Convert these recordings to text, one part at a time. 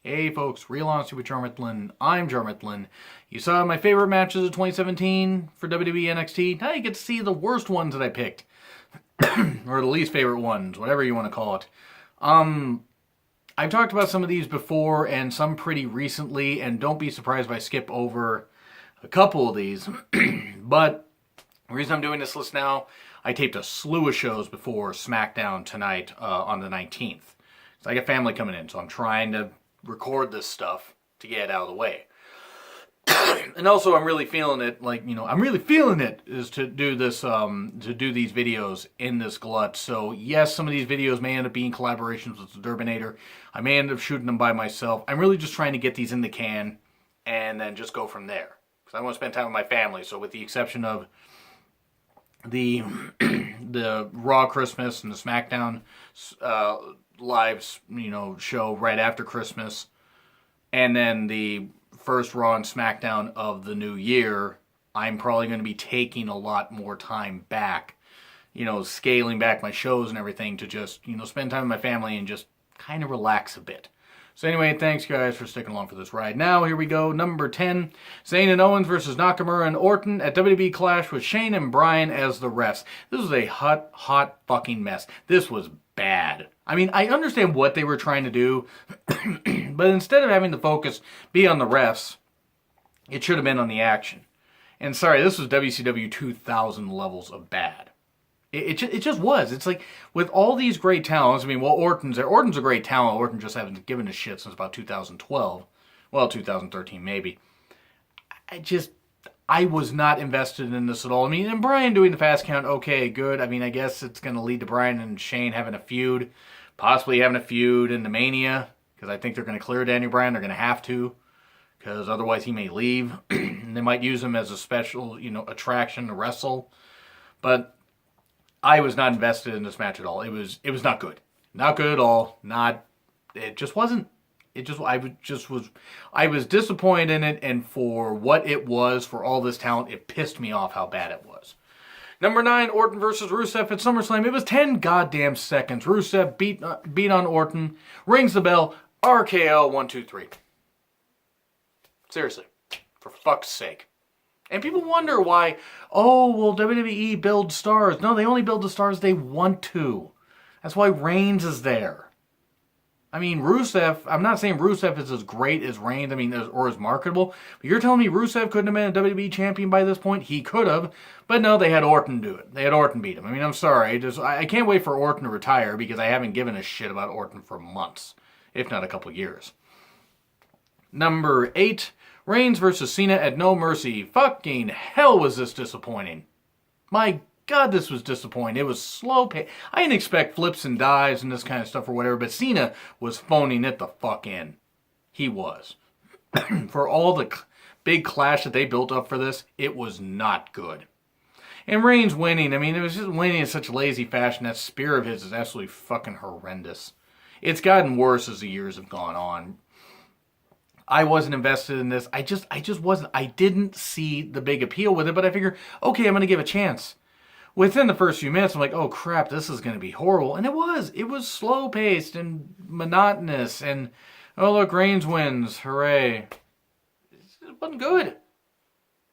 Hey folks, Real Honesty with Jarmitlin. I'm Jarmitlin. You saw my favorite matches of 2017 for WWE NXT. Now you get to see the worst ones that I picked. Or the least favorite ones, whatever you want to call it. I've talked about some of these before and some pretty recently, and don't be surprised if I skip over a couple of these. But the reason I'm doing this list now, I taped a slew of shows before SmackDown tonight on the 19th. So I got family coming in, so I'm trying to record this stuff to get it out of the way. And also I'm really feeling it, I'm really feeling it is to do this, to do these videos in this glut. So yes, some of these videos may end up being collaborations with the Durbinator. I may end up shooting them by myself. I'm really just trying to get these in the can and then just go from there. Because I want to spend time with my family. So with the exception of the Raw Christmas and the SmackDown live, show right after Christmas, and then the first Raw and SmackDown of the new year, I'm probably going to be taking a lot more time back, scaling back my shows and everything to just, spend time with my family and just kind of relax a bit. So anyway, thanks guys for sticking along for this ride. Now, here we go. Number 10, Zayn and Owens versus Nakamura and Orton at WWE Clash with Shane and Bryan as the refs. This was a hot fucking mess. This was bad. I mean, I understand what they were trying to do, but instead of having the focus be on the refs, it should have been on the action. And sorry, this was WCW 2000 levels of bad. It just was. It's like, with all these great talents, Orton's a great talent. Orton just hasn't given a shit since about 2012. Well, 2013 maybe. I was not invested in this at all. And Bryan doing the fast count, okay, good. I guess it's going to lead to Bryan and Shane having a feud. Possibly having a feud in the Mania. Because I think they're going to clear Daniel Bryan. They're going to have to. Because otherwise he may leave. And they might use him as a special, attraction to wrestle. But I was not invested in this match at all. It was not good. Not good at all. It just wasn't. I was disappointed in it, and for what it was, for all this talent, it pissed me off how bad it was. Number 9, Orton versus Rusev at SummerSlam. It was 10 goddamn seconds. Rusev beat on Orton, rings the bell, RKO, 1, 2, 3. Seriously, for fuck's sake. And people wonder why, WWE builds stars. No, they only build the stars they want to. That's why Reigns is there. Rusev, I'm not saying Rusev is as great as Reigns, or as marketable. But you're telling me Rusev couldn't have been a WWE champion by this point? He could have. But no, they had Orton do it. They had Orton beat him. I'm sorry. I can't wait for Orton to retire because I haven't given a shit about Orton for months. If not a couple years. Number 8, Reigns versus Cena at No Mercy. Fucking hell was this disappointing. My God, this was disappointing. It was slow pace. I didn't expect flips and dives and this kind of stuff or whatever, but Cena was phoning it the fuck in. He was. For all the big clash that they built up for this, it was not good. And Reigns winning, it was just winning in such a lazy fashion. That spear of his is absolutely fucking horrendous. It's gotten worse as the years have gone on. I wasn't invested in this. I just wasn't. I didn't see the big appeal with it, but I figured, okay, I'm going to give it a chance. Within the first few minutes, I'm like, oh crap, this is going to be horrible. And it was. It was slow-paced and monotonous. And, oh look, Reigns wins. Hooray. It wasn't good.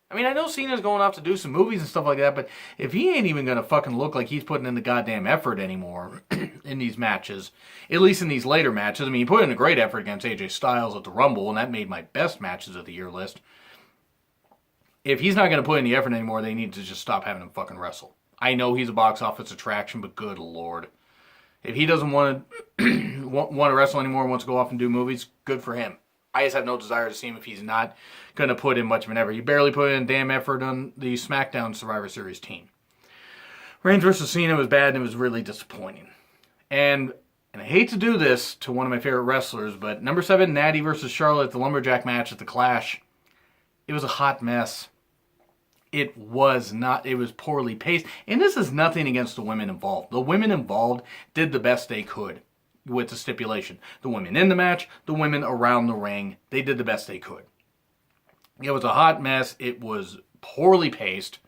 I know Cena's going off to do some movies and stuff like that, but if he ain't even going to fucking look like he's putting in the goddamn effort anymore in these matches, at least in these later matches. He put in a great effort against AJ Styles at the Rumble, and that made my best matches of the year list. If he's not going to put in the effort anymore, they need to just stop having him fucking wrestle. I know he's a box office attraction, but good lord. If he doesn't want to wrestle anymore and wants to go off and do movies, good for him. I just have no desire to see him if he's not going to put in much of an effort. He barely put in damn effort on the SmackDown Survivor Series team. Reigns versus Cena was bad and it was really disappointing. And I hate to do this to one of my favorite wrestlers, but number 7, Natty versus Charlotte, the Lumberjack match at the Clash. It was a hot mess. It was poorly paced. And this is nothing against the women involved. The women involved did the best they could with the stipulation. The women in the match, the women around the ring, they did the best they could. It was a hot mess. It was poorly paced.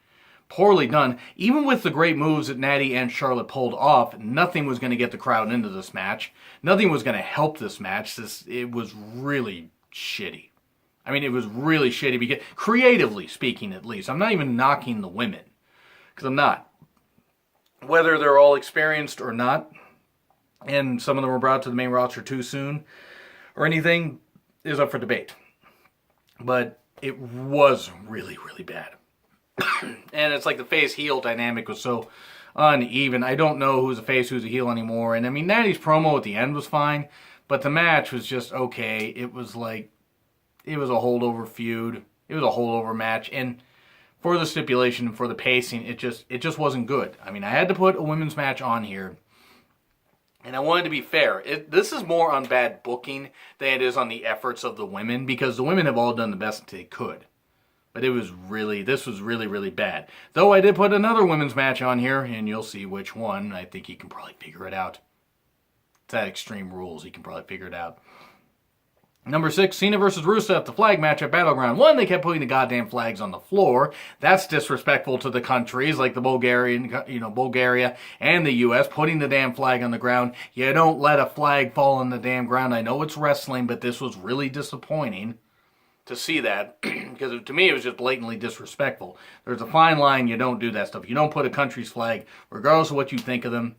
poorly done. Even with the great moves that Natty and Charlotte pulled off, nothing was going to get the crowd into this match. Nothing was going to help this match. It was really shitty. I mean, it was really shitty, because, creatively speaking at least. I'm not even knocking the women, because I'm not. Whether they're all experienced or not, and some of them were brought to the main roster too soon, or anything, is up for debate. But it was really, really bad. And it's like the face-heel dynamic was so uneven. I don't know who's a face, who's a heel anymore. And I mean, Natty's promo at the end was fine, but the match was just okay. It was like, it was a holdover feud. It was a holdover match. And for the stipulation and for the pacing, it just wasn't good. I mean, I had to put a women's match on here. And I wanted to be fair. This is more on bad booking than it is on the efforts of the women, because the women have all done the best they could. But this was really, really bad. Though I did put another women's match on here, and you'll see which one. I think you can probably figure it out. It's at Extreme Rules. You can probably figure it out. Number 6, Cena versus Rusev, the flag match at Battleground 1. They kept putting the goddamn flags on the floor. That's disrespectful to the countries like the Bulgaria and the U.S. putting the damn flag on the ground. You don't let a flag fall on the damn ground. I know it's wrestling, but this was really disappointing to see that, because to me it was just blatantly disrespectful. There's a fine line. You don't do that stuff. You don't put a country's flag, regardless of what you think of them,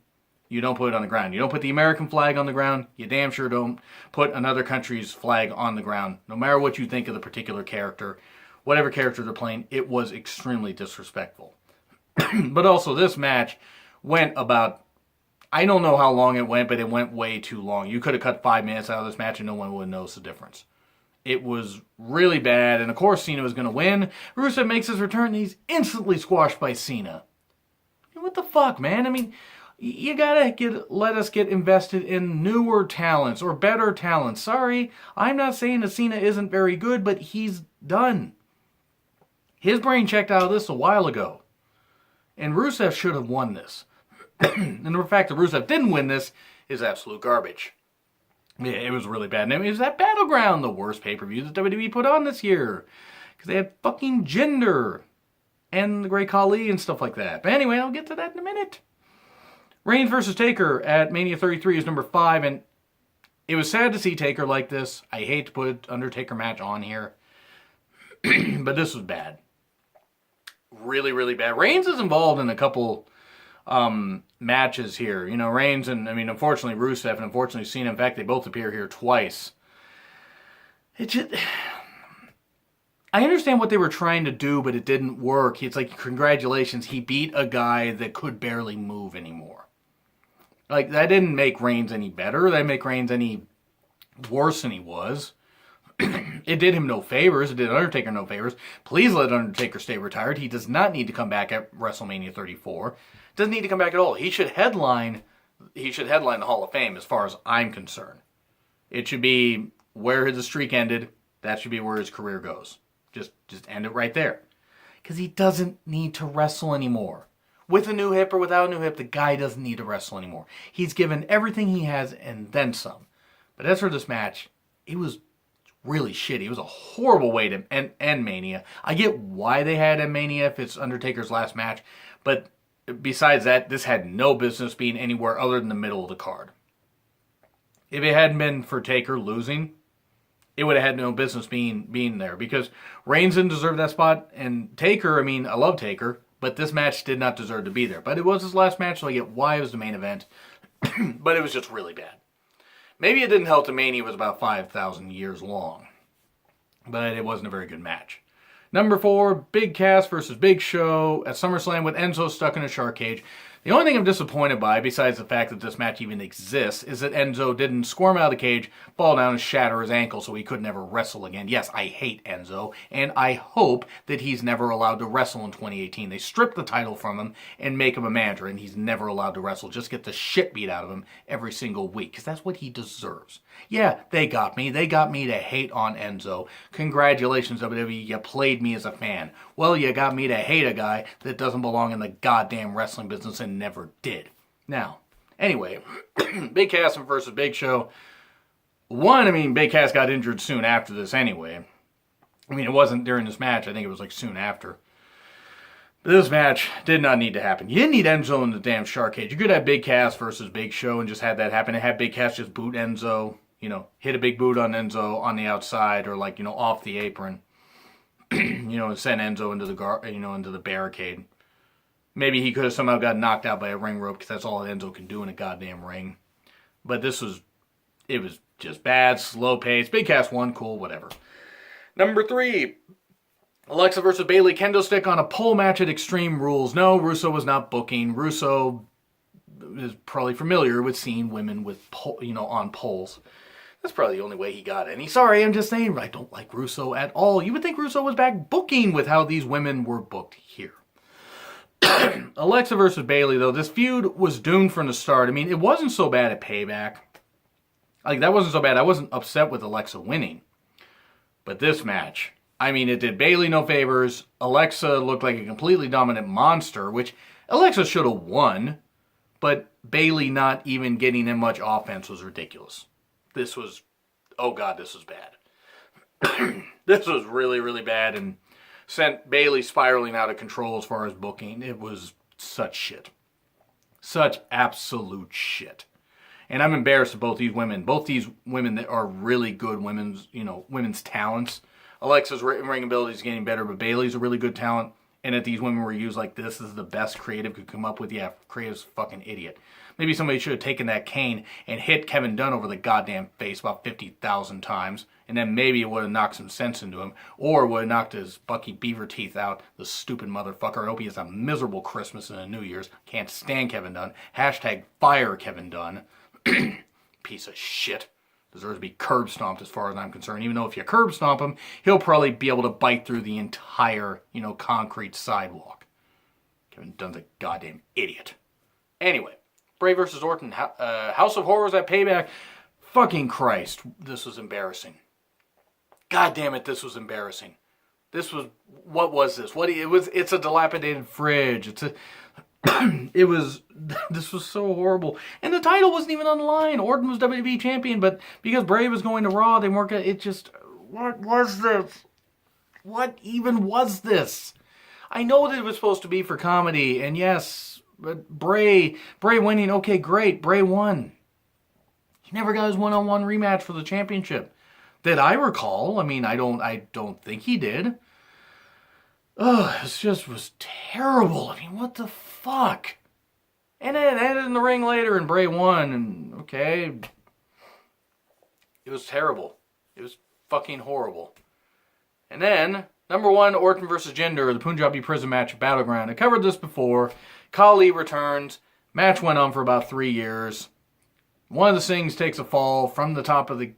you don't put it on the ground. You don't put the American flag on the ground. You damn sure don't put another country's flag on the ground. No matter what you think of the particular character, whatever character they're playing, it was extremely disrespectful. But also, this match went about, I don't know how long it went, but it went way too long. You could have cut 5 minutes out of this match and no one would notice the difference. It was really bad, and of course Cena was going to win. Rusev makes his return, and he's instantly squashed by Cena. What the fuck, man? I mean, you gotta let us get invested in newer talents or better talents. Sorry, I'm not saying that Cena isn't very good, but he's done. His brain checked out of this a while ago. And Rusev should have won this. And the fact that Rusev didn't win this is absolute garbage. Yeah, it was really bad. And it was that Battleground, the worst pay-per-view that WWE put on this year. Because they had fucking Jinder and the Great Khali and stuff like that. But anyway, I'll get to that in a minute. Reigns versus Taker at Mania 33 is number 5. And it was sad to see Taker like this. I hate to put Undertaker match on here. But this was bad. Really, really bad. Reigns is involved in a couple matches here. You know, Reigns and, I mean, unfortunately Rusev and unfortunately Cena. In fact, they both appear here twice. It just, I understand what they were trying to do, but it didn't work. It's like, congratulations, he beat a guy that could barely move anymore. Like, that didn't make Reigns any better. That didn't make Reigns any worse than he was. It did him no favors. It did Undertaker no favors. Please let Undertaker stay retired. He does not need to come back at WrestleMania 34. Doesn't need to come back at all. He should headline the Hall of Fame as far as I'm concerned. It should be where the streak ended. That should be where his career goes. Just end it right there. Because he doesn't need to wrestle anymore. With a new hip or without a new hip, the guy doesn't need to wrestle anymore. He's given everything he has and then some. But as for this match, it was really shitty. It was a horrible way to end Mania. I get why they had Mania if it's Undertaker's last match, but besides that, this had no business being anywhere other than the middle of the card. If it hadn't been for Taker losing, it would have had no business being there, because Reigns didn't deserve that spot, and Taker, I mean, I love Taker, but this match did not deserve to be there. But it was his last match, so I get why it was the main event, but it was just really bad. Maybe it didn't help the Mania was about 5,000 years long, but it wasn't a very good match. Number 4, Big Cass versus Big Show at SummerSlam with Enzo stuck in a shark cage. The only thing I'm disappointed by, besides the fact that this match even exists, is that Enzo didn't squirm out of the cage, fall down, and shatter his ankle so he could never wrestle again. Yes, I hate Enzo, and I hope that he's never allowed to wrestle in 2018. They strip the title from him and make him a manager, and he's never allowed to wrestle. Just get the shit beat out of him every single week, because that's what he deserves. Yeah, they got me. They got me to hate on Enzo. Congratulations, WWE, you played me as a fan. Well, you got me to hate a guy that doesn't belong in the goddamn wrestling business and never did. Now, anyway, Big Cass versus Big Show. One, I mean, Big Cass got injured soon after this anyway. I mean, it wasn't during this match. I think it was like soon after. But this match did not need to happen. You didn't need Enzo in the damn Shark Cage. You could have Big Cass versus Big Show and just had that happen. And have Big Cass just boot Enzo, hit a big boot on Enzo on the outside or off the apron, and send Enzo into the barricade. Maybe he could have somehow got knocked out by a ring rope because that's all Enzo can do in a goddamn ring. But it was just bad, slow pace. Big Cass won, cool, whatever. Number 3, Alexa versus Bayley kendo stick on a pole match at Extreme Rules. No, Russo was not booking. Russo is probably familiar with seeing women with on poles. That's probably the only way he got any. Sorry, I'm just saying, I don't like Russo at all. You would think Russo was back booking with how these women were booked here. Alexa versus Bayley, though, this feud was doomed from the start. I mean, it wasn't so bad at Payback. That wasn't so bad. I wasn't upset with Alexa winning. But this match, I mean, it did Bayley no favors. Alexa looked like a completely dominant monster, which Alexa should have won. But Bayley not even getting in much offense was ridiculous. This was bad. This was really, really bad and sent Bayley spiraling out of control as far as booking. It was such shit. Such absolute shit. And I'm embarrassed of both these women. Both these women that are really good women's talents. Alexa's ring ability is getting better, but Bayley's a really good talent. And that these women were used like this is the best creative could come up with. Yeah, creative's a fucking idiot. Maybe somebody should have taken that cane and hit Kevin Dunn over the goddamn face about 50,000 times. And then maybe it would have knocked some sense into him. Or would have knocked his Bucky Beaver teeth out. The stupid motherfucker. I hope he has a miserable Christmas and a New Year's. Can't stand Kevin Dunn. Hashtag fire Kevin Dunn. Piece of shit. Deserves to be curb stomped as far as I'm concerned. Even though if you curb stomp him, he'll probably be able to bite through the entire, concrete sidewalk. Kevin Dunn's a goddamn idiot. Anyway, Bray versus Orton, House of Horrors at Payback. Fucking Christ, this was embarrassing. God damn it, this was embarrassing. What was this? It's a dilapidated fridge. This was so horrible. And the title wasn't even on the line. Orton was WWE champion, but because Bray was going to Raw, they weren't going to, what was this? What even was this? I know that it was supposed to be for comedy, and yes, but Bray winning, okay, great, Bray won. He never got his one-on-one rematch for the championship. That I recall. I mean, I don't think he did. Ugh, it was terrible. I mean, what the fuck? And then it ended in the ring later and Bray won, and okay. It was terrible. It was fucking horrible. And then, number 1, Orton versus Jinder, the Punjabi prison match at Battleground. I covered this before. Khali returns. Match went on for about 3 years. One of the Singhs takes a fall from the top of the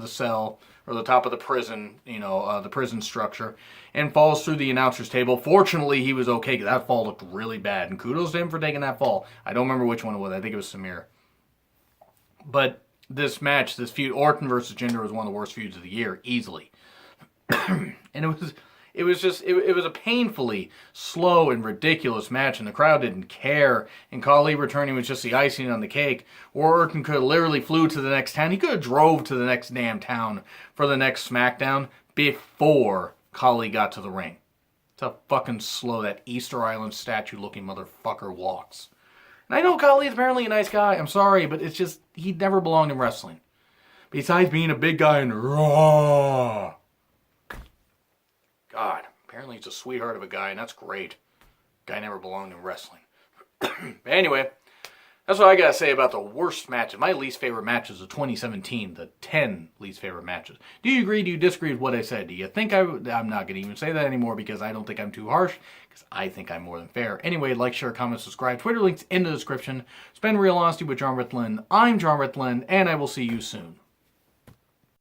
cell, or the top of the prison, the prison structure, and falls through the announcer's table. Fortunately, he was okay, because that fall looked really bad, and kudos to him for taking that fall. I don't remember which one it was. I think it was Samir. But this match, this feud, Orton versus Jinder, was one of the worst feuds of the year, easily. And it was a painfully slow and ridiculous match, and the crowd didn't care. And Khali returning was just the icing on the cake. Or Orton could have literally flew to the next town. He could have drove to the next damn town for the next SmackDown before Khali got to the ring. That's how fucking slow that Easter Island statue-looking motherfucker walks. And I know Khali is apparently a nice guy. I'm sorry, but it's just, he never belonged in wrestling. Besides being a big guy in Raw. God, apparently he's a sweetheart of a guy, and that's great. Guy never belonged in wrestling. But anyway, that's what I gotta say about the worst matches. My least favorite matches of 2017, the 10 least favorite matches. Do you agree? Do you disagree with what I said? Do you think I'm not gonna even say that anymore because I don't think I'm too harsh, because I think I'm more than fair. Anyway, like, share, comment, subscribe. Twitter links in the description. Spend Real Honesty with John Ritland. I'm John Ritland, and I will see you soon.